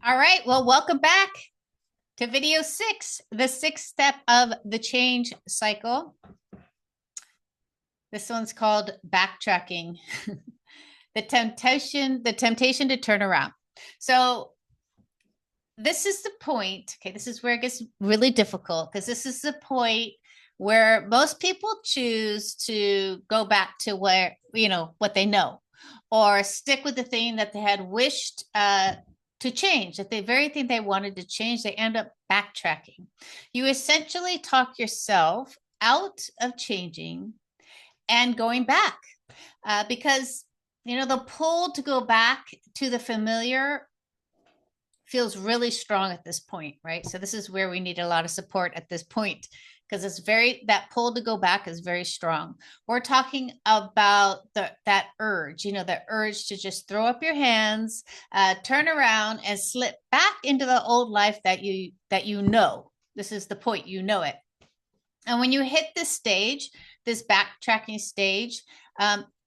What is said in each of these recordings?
All right. Well, welcome back to video 6, the sixth step of the change cycle. This one's called backtracking. The temptation to turn around. So this is the point. Okay, this is where it gets really difficult because this is the point where most people choose to go back to where, what they know, or stick with the thing that they had wished to change, that the very thing they wanted to change, they end up backtracking. You essentially talk yourself out of changing and going back because, the pull to go back to the familiar feels really strong at this point, right? So this is where we need a lot of support at this point because that pull to go back is very strong. We're talking about that urge, the urge to just throw up your hands, turn around, and slip back into the old life that you know. This is the point, you know it. And when you hit this stage, this backtracking stage,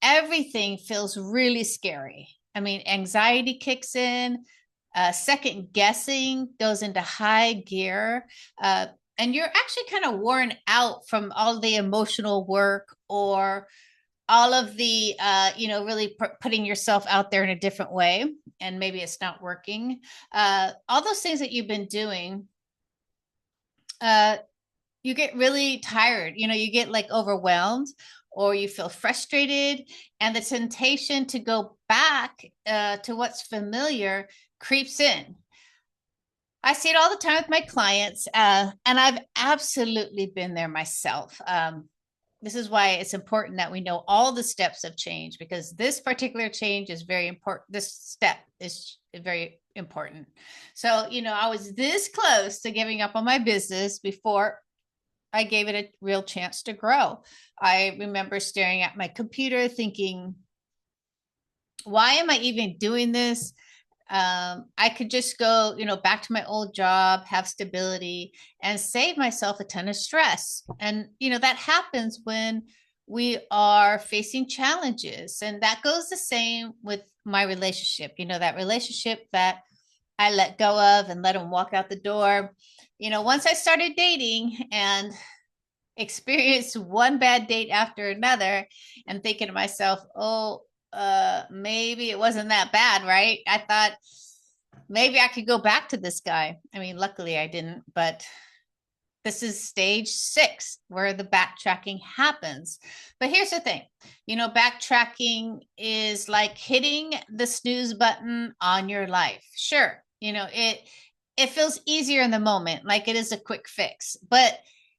everything feels really scary. I mean, anxiety kicks in, second guessing goes into high gear, and you're actually kind of worn out from all the emotional work or all of the, really putting yourself out there in a different way, and maybe it's not working. All those things that you've been doing, uh, you get really tired. You get like overwhelmed or you feel frustrated, and the temptation to go back to what's familiar creeps in. I see it all the time with my clients, and I've absolutely been there myself. This is why it's important that we know all the steps of change, because this particular change is very important. This step is very important. So, I was this close to giving up on my business before I gave it a real chance to grow. I remember staring at my computer thinking, why am I even doing this? I could just go, back to my old job, have stability, and save myself a ton of stress. And, that happens when we are facing challenges. And that goes the same with my relationship, that relationship that I let go of and let him walk out the door. Once I started dating and experienced one bad date after another and thinking to myself, oh, maybe it wasn't that bad, right? I thought maybe I could go back to this guy. I mean, luckily I didn't, but this is stage 6 where the backtracking happens. But here's the thing, backtracking is like hitting the snooze button on your life. Sure, it feels easier in the moment, like it is a quick fix, but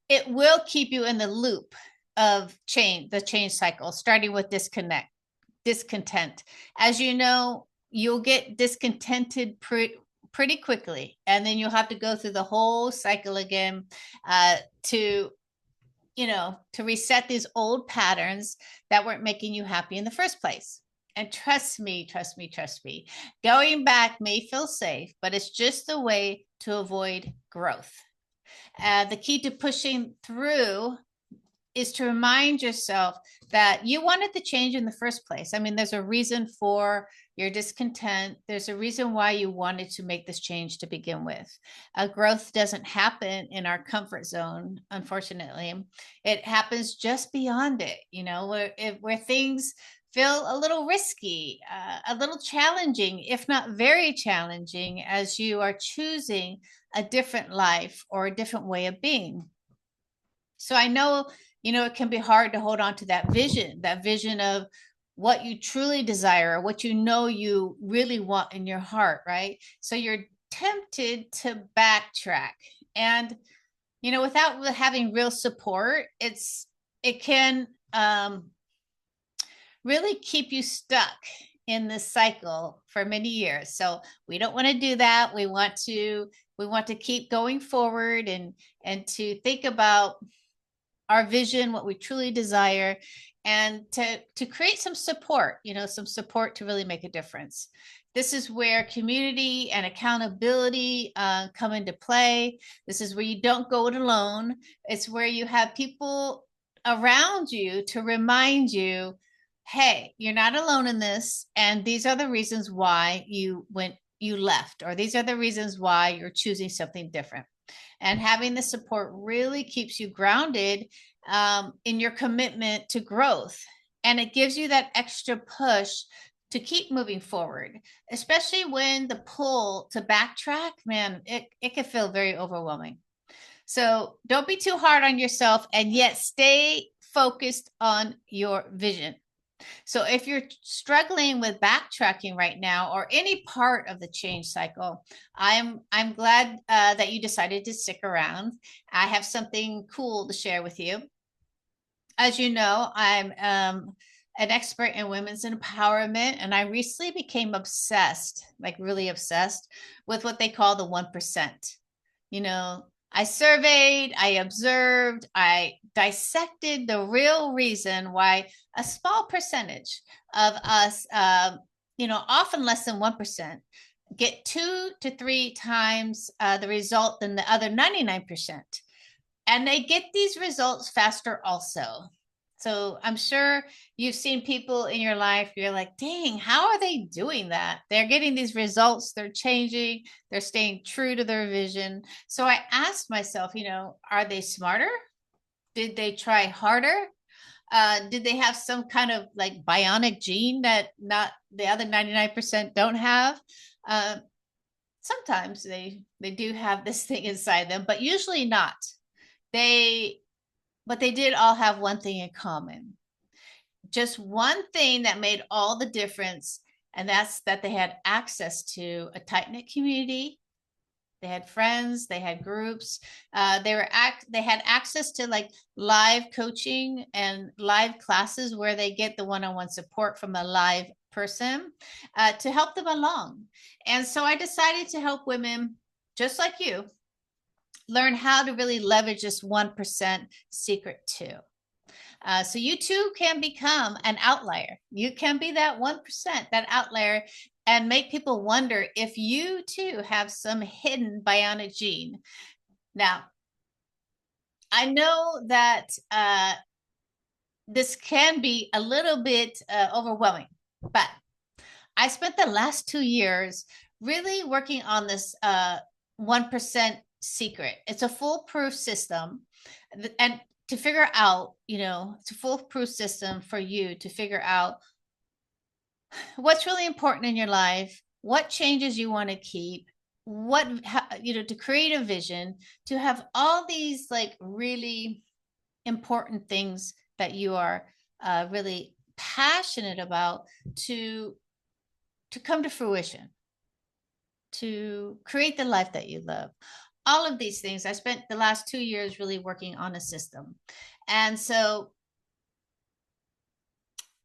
it will keep you in the loop of the change cycle, starting with discontent. As you know, you'll get discontented pretty quickly, and then you'll have to go through the whole cycle again to to reset these old patterns that weren't making you happy in the first place. And trust me, going back may feel safe, but it's just the way to avoid growth. The key to pushing through is to remind yourself that you wanted the change in the first place. I mean, there's a reason for your discontent. There's a reason why you wanted to make this change to begin with. Growth doesn't happen in our comfort zone, unfortunately. It happens just beyond it, where things feel a little risky, a little challenging, if not very challenging, as you are choosing a different life or a different way of being. So I know, it can be hard to hold on to that vision of what you truly desire, what you really want in your heart, right? So you're tempted to backtrack. And, without having real support, it can really keep you stuck in this cycle for many years. So we don't want to do that. We want to keep going forward and to think about our vision, what we truly desire, and to create some support, some support to really make a difference. This is where community and accountability come into play. This is where you don't go it alone. It's where you have people around you to remind you, hey, you're not alone in this, and these are the reasons why you went you left, or these are the reasons why you're choosing something different. And having the support really keeps you grounded in your commitment to growth. And it gives you that extra push to keep moving forward, especially when the pull to backtrack, man, it can feel very overwhelming. So don't be too hard on yourself, and yet stay focused on your vision. So if you're struggling with backtracking right now or any part of the change cycle, I'm glad that you decided to stick around. I have something cool to share with you. As you know, I'm an expert in women's empowerment, and I recently became obsessed, like really obsessed, with what they call the 1%. You know, I surveyed, I observed, I dissected the real reason why a small percentage of us, often less than 1%, get 2 to 3 times the result than the other 99%. And they get these results faster also. So I'm sure you've seen people in your life, you're like, dang, how are they doing that? They're getting these results, they're changing, they're staying true to their vision. So I asked myself, are they smarter? Did they try harder? Did they have some kind of like bionic gene that not the other 99% don't have? Sometimes they do have this thing inside them, but usually not. They but they did all have one thing in common. Just one thing that made all the difference, and that's that they had access to a tight-knit community. They had friends, they had groups. They had access to like live coaching and live classes where they get the one-on-one support from a live person to help them along. And so I decided to help women just like you learn how to really leverage this 1% secret too. So you too can become an outlier. You can be that 1%, that outlier, and make people wonder if you too have some hidden bionic gene. Now, I know that this can be a little bit overwhelming, but I spent the last 2 years really working on this 1% secret. It's a foolproof system. And to figure out, it's a foolproof system for you to figure out what's really important in your life, what changes you want to keep, to create a vision, to have all these like really important things that you are really passionate about to come to fruition, to create the life that you love. All of these things. I spent the last 2 years really working on a system. And so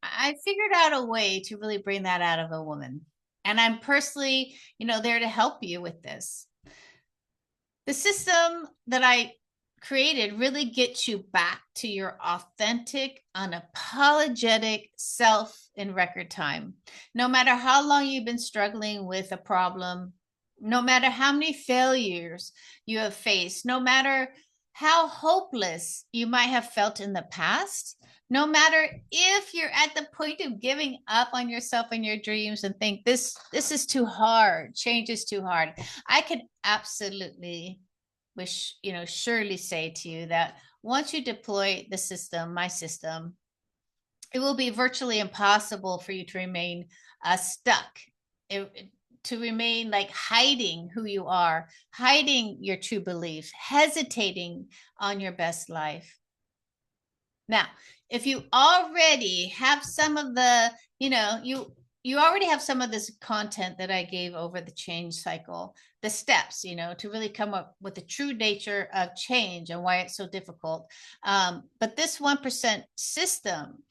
I figured out a way to really bring that out of a woman. And I'm personally, there to help you with this. The system that I created really gets you back to your authentic, unapologetic self in record time. No matter how long you've been struggling with a problem, no matter how many failures you have faced, no matter how hopeless you might have felt in the past, no matter if you're at the point of giving up on yourself and your dreams and think this is too hard, change is too hard, I can absolutely surely say to you that once you deploy the system, my system, it will be virtually impossible for you to remain stuck, to remain like hiding who you are, hiding your true beliefs, hesitating on your best life. Now, if you already have some of the, you already have some of this content that I gave over the change cycle, the steps, to really come up with the true nature of change and why it's so difficult. But this 1% system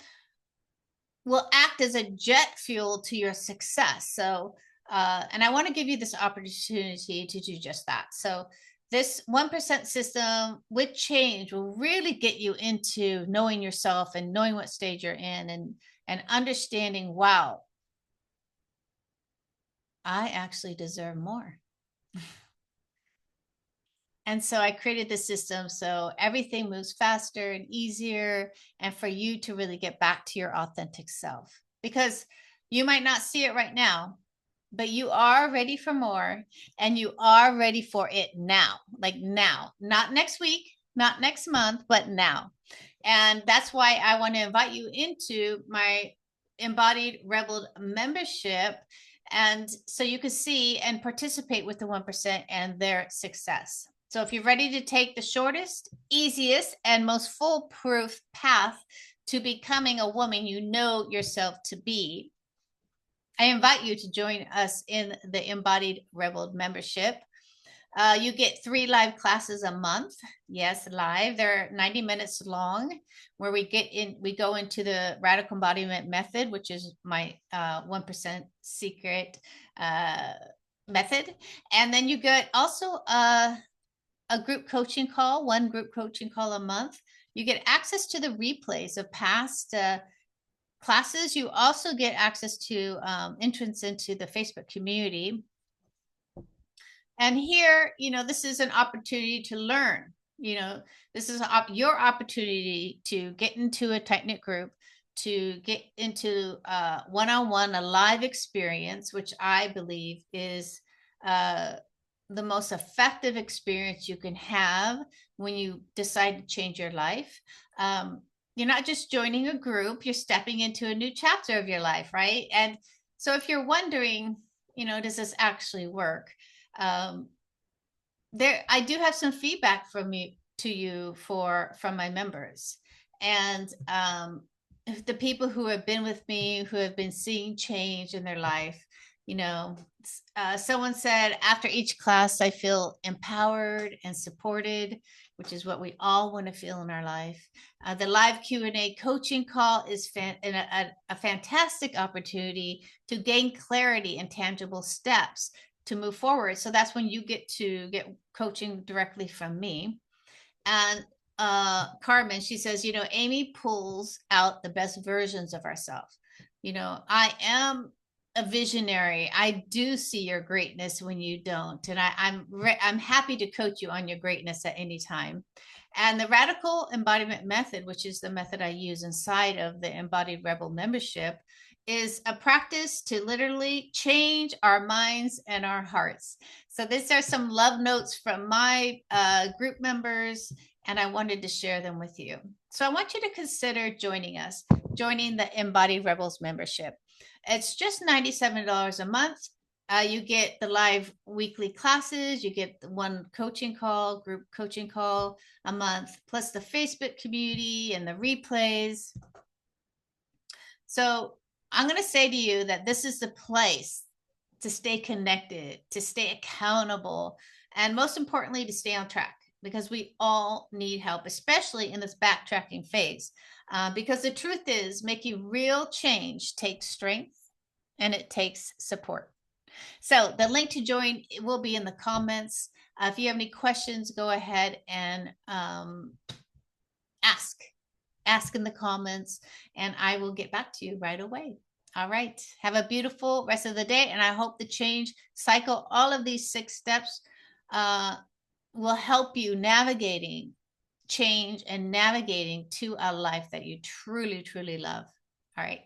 will act as a jet fuel to your success. So, and I want to give you this opportunity to do just that. So this 1% system with change will really get you into knowing yourself and knowing what stage you're in and understanding, wow, I actually deserve more. And so I created this system so everything moves faster and easier, and for you to really get back to your authentic self. Because you might not see it right now, but you are ready for more, and you are ready for it now, like now, not next week, not next month, but now. And that's why I want to invite you into my Embodied Rebel membership. And so you can see and participate with the 1% and their success. So if you're ready to take the shortest, easiest, and most foolproof path to becoming a woman you know yourself to be, I invite you to join us in the Embodied Rebel membership. You get 3 live classes a month. Yes, live. They're 90 minutes long, where we go into the radical embodiment method, which is my 1% secret method. And then you get also a group coaching call, one group coaching call a month. You get access to the replays of past classes. You also get access to entrance into the Facebook community. And here, this is an opportunity to learn. This is your opportunity to get into a tight knit group, to get into one-on-one, a live experience, which I believe is the most effective experience you can have when you decide to change your life. You're not just joining a group, you're stepping into a new chapter of your life, right? And so if you're wondering, does this actually work? I do have some feedback from you from my members, and the people who have been with me, who have been seeing change in their life. Someone said, after each class, I feel empowered and supported, which is what we all want to feel in our life. The live Q&A coaching call is a fantastic opportunity to gain clarity and tangible steps to move forward. So that's when you get to get coaching directly from me. And Carmen, she says, Amy pulls out the best versions of ourselves. I am a visionary. I do see your greatness when you don't. And I'm happy to coach you on your greatness at any time. And the radical embodiment method, which is the method I use inside of the Embodied Rebel membership, is a practice to literally change our minds and our hearts. So these are some love notes from my group members, and I wanted to share them with you. So I want you to consider joining the Embodied Rebels membership. It's just $97 a month. You get the live weekly classes, you get the one group coaching call a month, plus the Facebook community and the replays. So I'm going to say to you that this is the place to stay connected, to stay accountable, and most importantly, to stay on track, because we all need help, especially in this backtracking phase. Because the truth is, making real change takes strength and it takes support. So the link to join will be in the comments. If you have any questions, go ahead and ask in the comments, and I will get back to you right away. All right. Have a beautiful rest of the day. And I hope the change cycle, all of these 6 steps will help you navigating change and navigating to a life that you truly, truly love. All right.